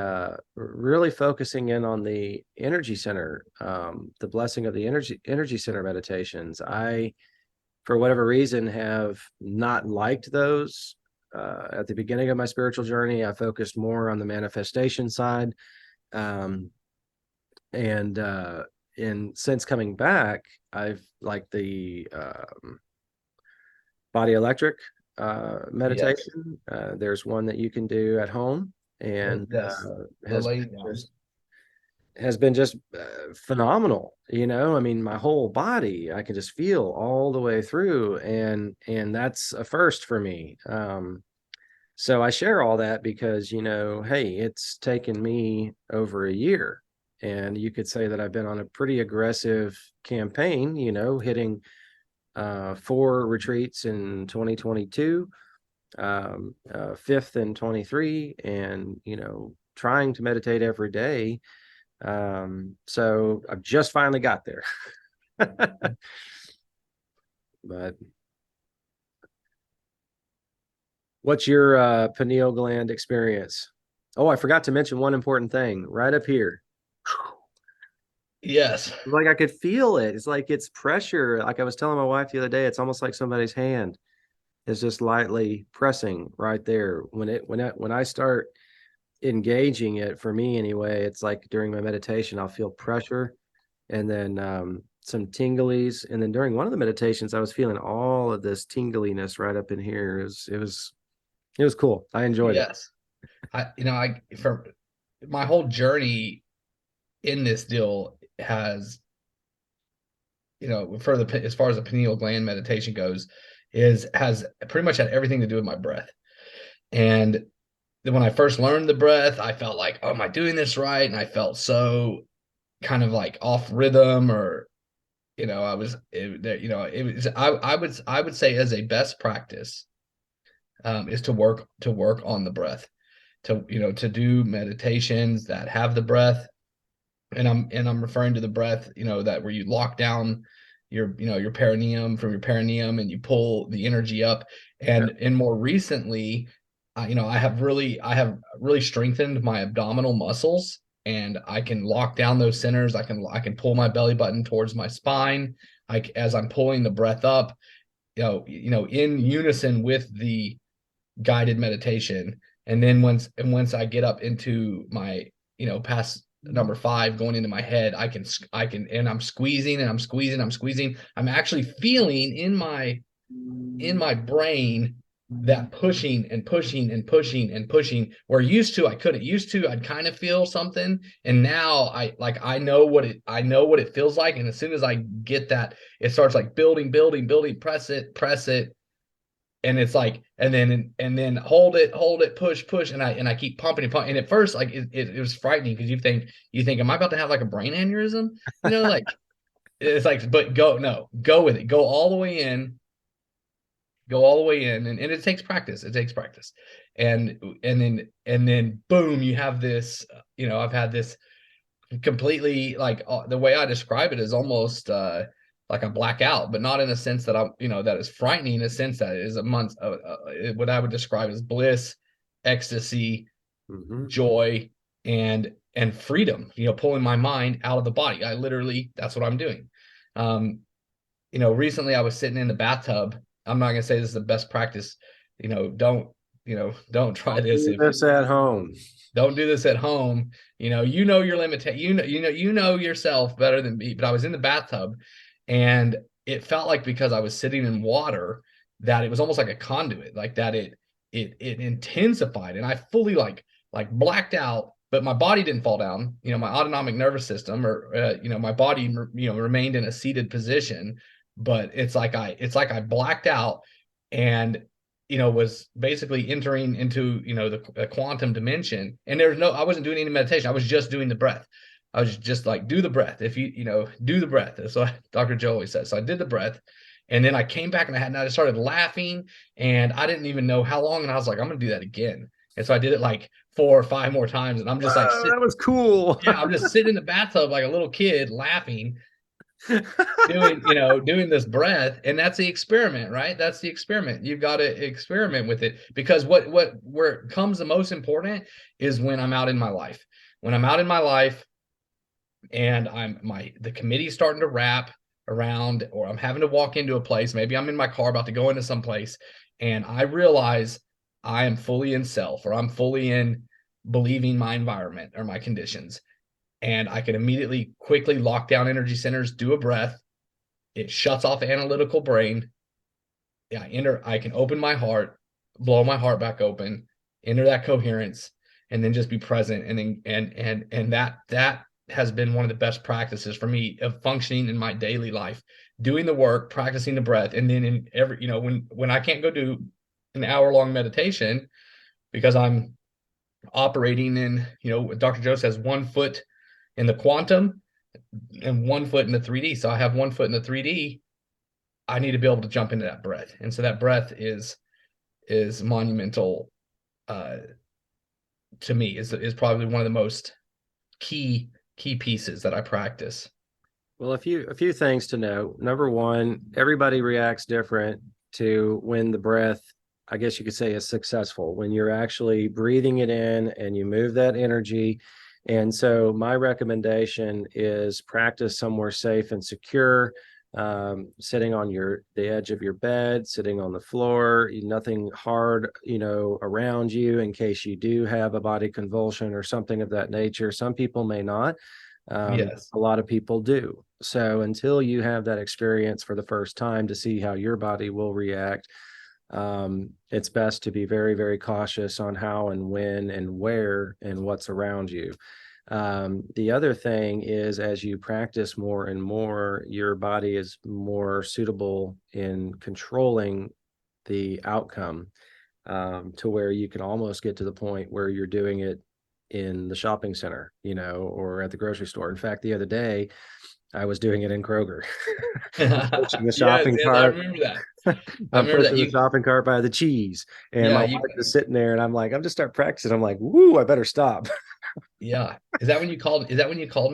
really focusing in on the energy center, the blessing of the energy center meditations. I, for whatever reason, have not liked those. At the beginning of my spiritual journey, I focused more on the manifestation side. Um, and since coming back, I've liked the body electric Yes. meditation. There's one that you can do at home, and Yes. The has lay down. just has been just phenomenal. I mean, my whole body, I can just feel all the way through, and that's a first for me. So I share all that because, hey, it's taken me over a year. And you could say that I've been on a pretty aggressive campaign, hitting 4 retreats in 2022, fifth in 23, and, trying to meditate every day. So I've just finally got there. But what's your pineal gland experience? Oh, I forgot to mention one important thing right up here. Yes. Like I could feel it. It's like it's pressure. Like I was telling my wife the other day, it's almost like somebody's hand is just lightly pressing right there. When I start engaging it, for me anyway, it's like during my meditation, I'll feel pressure and then some tinglies. And then during one of the meditations, I was feeling all of this tingliness right up in here. It was cool. I enjoyed it. Yes. I for my whole journey in this deal has, for the as far as the pineal gland meditation goes, has pretty much had everything to do with my breath. And then when I first learned the breath, I felt like, oh, am I doing this right? And I felt so kind of like off rhythm, or I was it was I would say as a best practice, is to work on the breath, to do meditations that have the breath. And I'm referring to the breath, that where you lock down your perineum, from your perineum, and you pull the energy up. Yeah. And more recently, I have really strengthened my abdominal muscles, and I can lock down those centers. I can pull my belly button towards my spine, like as I'm pulling the breath up, in unison with the guided meditation. And then once I get up into my, past number 5, going into my head, and I'm squeezing and I'm squeezing, I'm actually feeling in my brain that pushing and pushing and pushing and pushing, where I couldn't. Used to, I'd kind of feel something, and now I know what it feels like. And as soon as I get that, it starts like building, building, building, press it. And it's like, and then hold it, push, and I keep pumping and pumping. And at first, like it was frightening, because you think, am I about to have like a brain aneurysm? Like it's like, but go with it, go all the way in, and it takes practice. And then boom, you have this. I've had this completely, like, the way I describe it is almost like a blackout, but not in a sense that that is frightening. In a sense that it is a month, what I would describe as bliss, ecstasy, Mm-hmm. joy, and freedom. Pulling my mind out of the body. That's what I'm doing. Recently I was sitting in the bathtub. I'm not gonna say this is the best practice. Don't try this Do if this at home. don't do this at home. Your limit. You know yourself better than me. But I was in the bathtub, and it felt like, because I was sitting in water, that it was almost like a conduit, like that it intensified, and I fully like blacked out. But my body didn't fall down. My autonomic nervous system, or my body, remained in a seated position. But it's like I blacked out, and was basically entering into, the quantum dimension. And I wasn't doing any meditation. I was just doing the breath. I was just like, do the breath. If do the breath. That's what Dr. Joe always says. So I did the breath, and then I came back, and I started laughing, and I didn't even know how long. And I was like, I'm going to do that again. And so I did it like 4 or 5 more times. And I'm just like, Whoa, that was cool. yeah, I'm just sitting in the bathtub like a little kid laughing. doing this breath, and that's the experiment, right? That's the experiment. You've got to experiment with it, because where it comes the most important is when I'm out in my life. When I'm out in my life and the committee's starting to wrap around, or I'm having to walk into a place, maybe I'm in my car about to go into some place, and I realize I am fully in self, or I'm fully in believing my environment or my conditions, and I can immediately quickly lock down energy centers, do a breath. It shuts off analytical brain. Yeah, I can open my heart, blow my heart back open, enter that coherence, and then just be present. And then and that has been one of the best practices for me of functioning in my daily life, doing the work, practicing the breath. And then in every, when I can't go do an hour-long meditation because I'm operating in, Dr. Joe says, 1 foot in the quantum and 1 foot in the 3D. So I have 1 foot in the 3D. I need to be able to jump into that breath. And so that breath is monumental, to me, is probably one of the most key pieces that I practice. Well, a few things to know. Number one, everybody reacts different to when the breath, I guess you could say, is successful, when you're actually breathing it in and you move that energy. And so my recommendation is practice somewhere safe and secure, sitting on the edge of your bed, sitting on the floor, nothing hard, around you in case you do have a body convulsion or something of that nature. Some people may not. Yes. A lot of people do. So until you have that experience for the first time to see how your body will react, it's best to be very, very cautious on how and when and where and what's around you. The other thing is, as you practice more and more, your body is more suitable in controlling the outcome, to where you can almost get to the point where you're doing it in the shopping center, or at the grocery store. In fact, the other day, I was doing it in Kroger. I'm pushing the Yes, shopping yes, I cart. remember that. I I'm remember that. pushing the shopping cart by the cheese, and Yeah, my wife is sitting there, and I'm just start practicing. I'm like, woo, I better stop. yeah. Is that when you called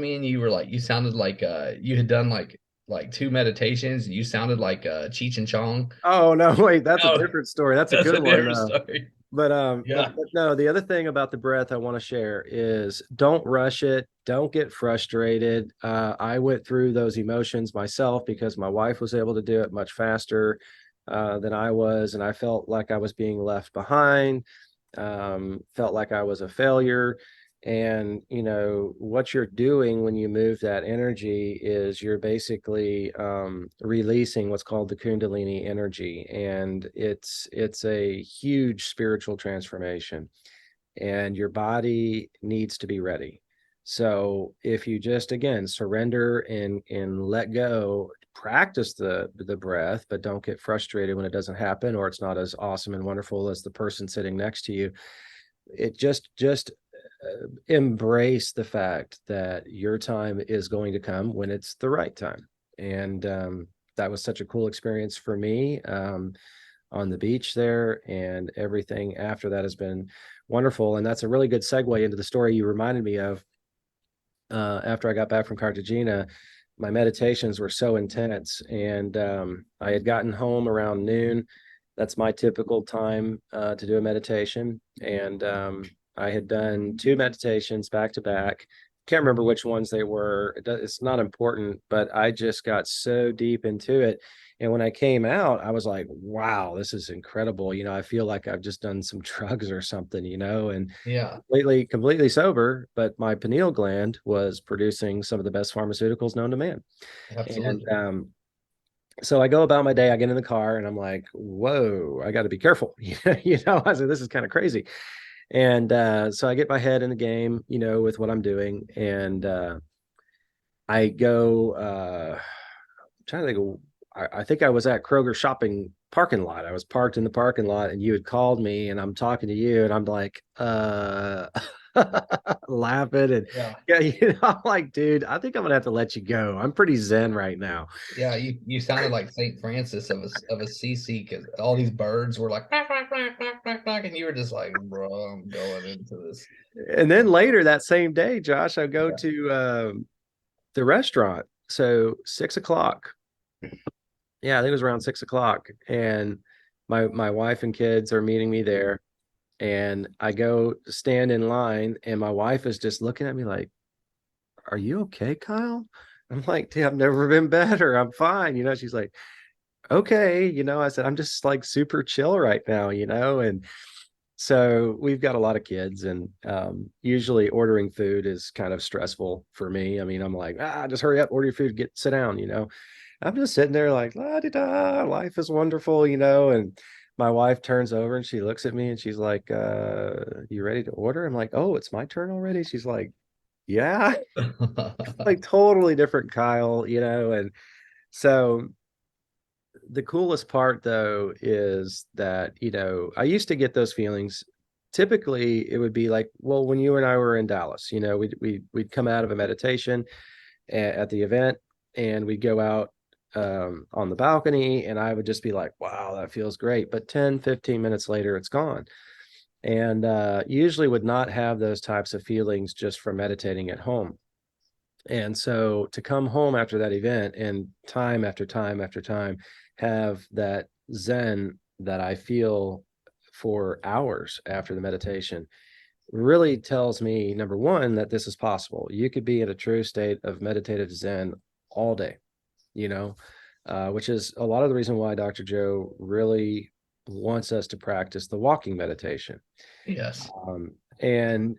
me and you were like, you sounded like, you had done like 2 meditations, and you sounded like, Cheech and Chong. Oh no, wait, that's a No, different story. That's a that's good a one different though. story. But Yeah, no, the other thing about the breath I want to share is don't rush it. Don't get frustrated. I went through those emotions myself because my wife was able to do it much faster than I was, and I felt like I was being left behind. Felt like I was a failure. And what you're doing when you move that energy is you're basically releasing what's called the Kundalini energy, and it's a huge spiritual transformation, and your body needs to be ready. So if you just, again, surrender and let go, practice the breath, but don't get frustrated when it doesn't happen or it's not as awesome and wonderful as the person sitting next to you. It just embrace the fact that your time is going to come when it's the right time. And that was such a cool experience for me, on the beach there, and everything after that has been wonderful. And that's a really good segue into the story you reminded me of. After I got back from Cartagena, my meditations were so intense, and I had gotten home around noon. That's my typical time to do a meditation. And I had done 2 meditations back to back. Can't remember which ones they were. It's not important, but I just got so deep into it. And when I came out, I was like, wow, this is incredible. I feel like I've just done some drugs or something, and yeah, completely sober, but my pineal gland was producing some of the best pharmaceuticals known to man. And absolutely. so I go about my day, I get in the car, and I'm like, whoa, I got to be careful. I said, this is kind of crazy. And so I get my head in the game, with what I'm doing. And I go, trying to think of, I think I was at Kroger shopping parking lot. I was parked in the parking lot, and you had called me, and I'm talking to you, and I'm like, laughing. And Yeah, yeah, I'm like, dude, I think I'm gonna have to let you go. I'm pretty zen right now. yeah. You sounded like Saint Francis of Assisi, because all these birds were like, quack, quack, quack, quack, quack, quack, and you were just like, bro, I'm going into this. And then later that same day, Josh, I go Yeah, to the restaurant, So 6 o'clock. Yeah, I think it was around 6 o'clock. And my wife and kids are meeting me there. And I go stand in line, and my wife is just looking at me like, "Are you okay, Kyle?" I'm like, "Dude, I've never been better. I'm fine." She's like, "Okay." I said, "I'm just like super chill right now. And so we've got a lot of kids, and usually ordering food is kind of stressful for me. I mean, I'm like, just hurry up, order your food, sit down. I'm just sitting there like, la di da, life is wonderful. And my wife turns over and she looks at me and she's like, you ready to order? I'm like, oh, it's my turn already. She's like, yeah, like totally different Kyle. And so the coolest part though is that, I used to get those feelings. Typically it would be like, well, when you and I were in Dallas, we'd come out of a meditation at the event, and we'd go out on the balcony, and I would just be like, wow, that feels great. But 10-15 minutes later, it's gone. And usually would not have those types of feelings just from meditating at home. And so to come home after that event and time after time after time have that Zen that I feel for hours after the meditation really tells me, number one, that this is possible. You could be in a true state of meditative Zen all day, you know, which is a lot of the reason why Dr. Joe really wants us to practice the walking meditation. Yes. And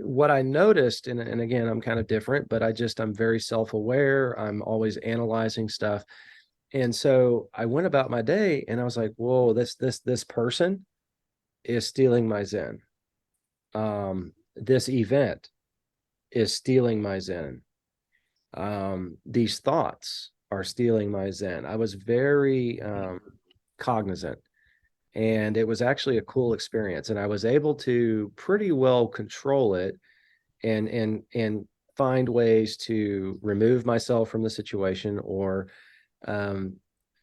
what I noticed, and again, I'm kind of different, but I'm very self-aware. I'm always analyzing stuff. And so I went about my day and I was like, whoa, this person is stealing my Zen. This event is stealing my Zen. These thoughts are stealing my Zen. I was very cognizant, and it was actually a cool experience. And I was able to pretty well control it and find ways to remove myself from the situation, or um,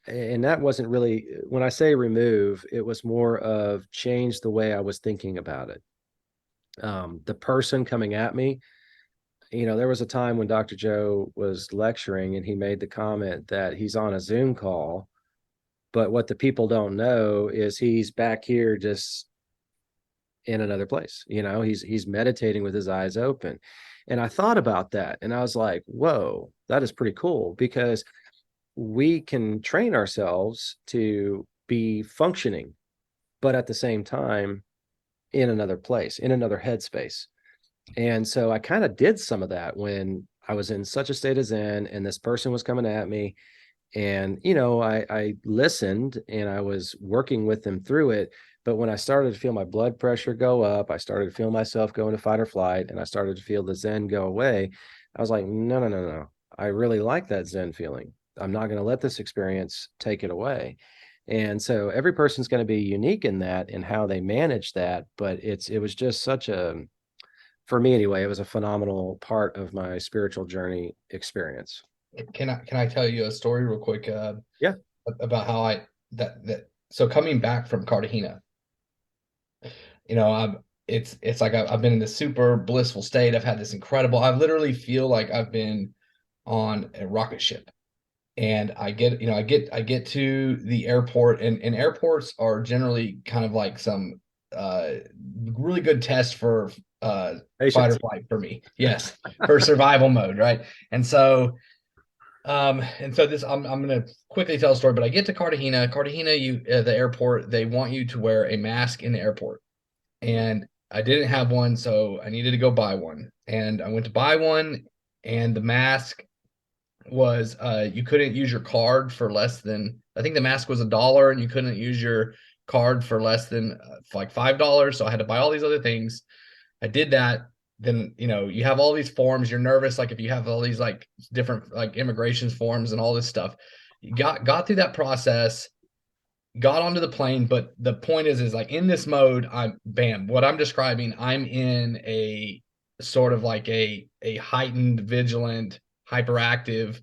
and that wasn't really, when I say remove, it was more of change the way I was thinking about it. The person coming at me, there was a time when Dr. Joe was lecturing and he made the comment that he's on a Zoom call, but what the people don't know is he's back here just in another place. He's meditating with his eyes open. And I thought about that and I was like, whoa, that is pretty cool, because we can train ourselves to be functioning, but at the same time in another place, in another headspace. And so I kind of did some of that when I was in such a state of Zen and this person was coming at me. And, I listened and I was working with them through it. But when I started to feel my blood pressure go up, I started to feel myself go into fight or flight, and I started to feel the Zen go away. I was like, no, no, no, no. I really like that Zen feeling. I'm not going to let this experience take it away. And so every person's going to be unique in that and how they manage that. But it was just such a, for me anyway, it was a phenomenal part of my spiritual journey experience. Can I tell you a story real quick Yeah. about how so coming back from Cartagena, I'm it's like I've been in this super blissful state. I've had this incredible, I literally feel like I've been on a rocket ship. And I get to the airport, and airports are generally kind of like some uh really good test for fight or Patience. flight for me. Yes, for survival mode, right? And so this I'm gonna quickly tell a story, but I get to Cartagena. Cartagena, the airport, they want you to wear a mask in the airport. And I didn't have one, so I needed to go buy one. And I went to buy one, and the mask was you couldn't use your card for less than, I think the mask was $1, and you couldn't use your card for less than like $5. So I had to buy all these other things. I did that. Then you have all these forms. You're nervous, like if you have all these like different like immigration forms and all this stuff. You got through that process, got onto the plane. But the point is like in this mode, what I'm describing, I'm in a sort of like a heightened, vigilant, hyperactive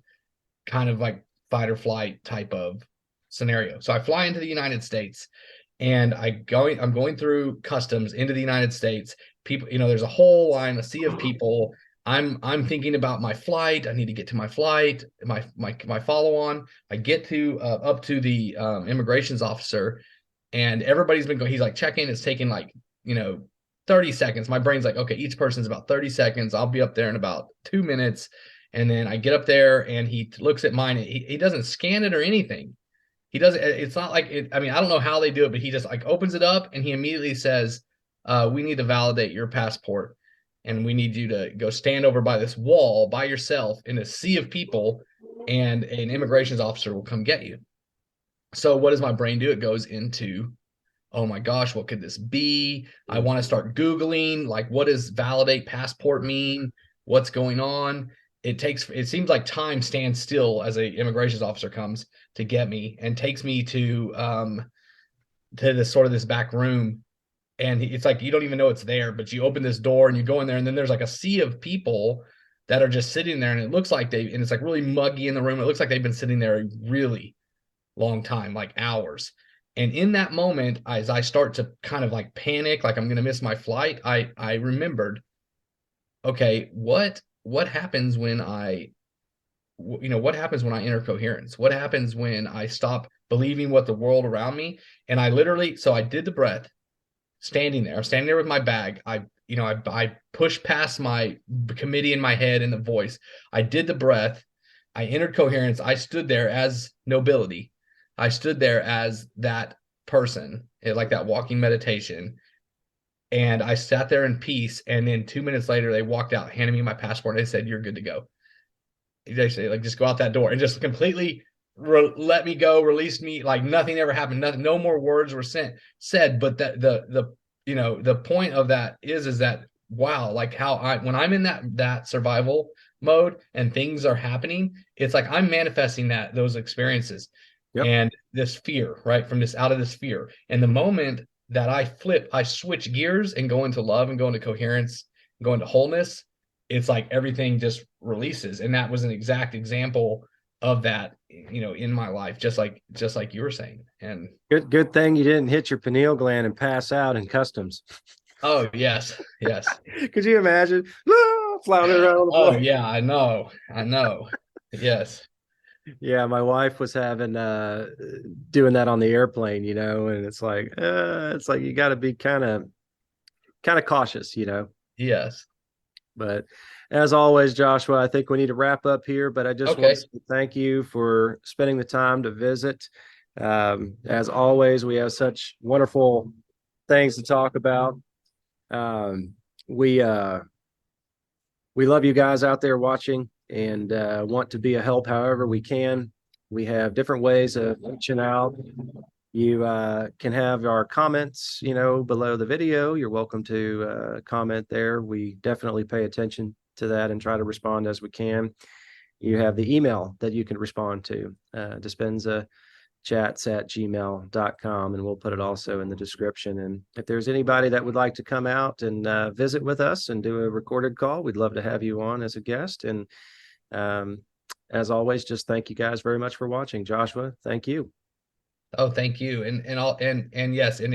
kind of like fight or flight type of scenario. So I fly into the United States, and I'm going through customs into the United States. People, there's a whole line, a sea of people. I'm thinking about my flight. I need to get to my flight, my follow on. I get to up to the immigrations officer, and everybody's been going. He's like checking. It's taking like 30 seconds. My brain's like, okay, each person's about 30 seconds. I'll be up there in about 2 minutes. And then I get up there and he looks at mine. He doesn't scan it or anything. He doesn't. It's not like it. I mean, I don't know how they do it, but he just like opens it up and he immediately says, "We need to validate your passport, and we need you to go stand over by this wall by yourself in a sea of people, and an immigrations officer will come get you." So what does my brain do? It goes into, oh my gosh, what could this be? I want to start Googling, like, what does validate passport mean? What's going on? It seems like time stands still as a immigrations officer comes to get me and takes me to this sort of this back room. And it's like, you don't even know it's there, but you open this door and you go in there, and then there's like a sea of people that are just sitting there. And it looks like and it's like really muggy in the room. It looks like they've been sitting there a really long time, like hours. And in that moment, as I start to kind of like panic, like I'm going to miss my flight, I remembered, okay, what happens when what happens when I enter coherence? What happens when I stop believing what the world around me? And so I did the breath, standing there with my bag. I pushed past my committee in my head and the voice. I did the breath. I entered coherence. I stood there as nobility. I stood there as that person, like that walking meditation. And I sat there in peace. And then 2 minutes later, they walked out, handed me my passport, and they said, "You're good to go." They say, like, just go out that door, and just completely let me go, released me, like nothing ever happened. Nothing, no more words were said. But that the point of that is that, wow, like how when I'm in that survival mode and things are happening, it's like I'm manifesting those experiences. Yep. And this fear, right, from out of this fear. And the moment that I switch gears and go into love and go into coherence, go into wholeness, it's like everything just releases. And that was an exact example of that, in my life, just like you were saying. And Good thing you didn't hit your pineal gland and pass out in customs. oh yes, yes. Could you imagine? Floundering around the Oh floor. yeah, I know. Yes. Yeah, my wife was having doing that on the airplane, and it's like you got to be kind of cautious, Yes. But as always, Joshua, I think we need to wrap up here, but I just want Okay. to thank you for spending the time to visit. As always, we have such wonderful things to talk about. Um, we we love you guys out there watching, and want to be a help however we can. We have different ways of reaching out. You can have our comments, below the video. You're welcome to comment there. We definitely pay attention to that and try to respond as we can. You have the email that you can respond to, dispenzachats@gmail.com, and we'll put it also in the description. And if there's anybody that would like to come out and visit with us and do a recorded call, we'd love to have you on as a guest. And um, as always, just thank you guys very much for watching. Joshua, thank you. Oh, thank you. And yes, and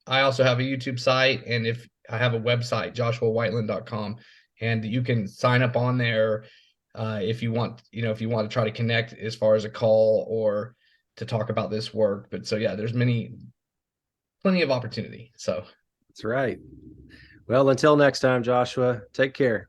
I also have a YouTube site, and if I have a website, joshuawhiteland.com, and you can sign up on there if you want, if you want to try to connect as far as a call or to talk about this work. But so yeah, there's plenty of opportunity. So That's right. Well, until next time, Joshua, take care.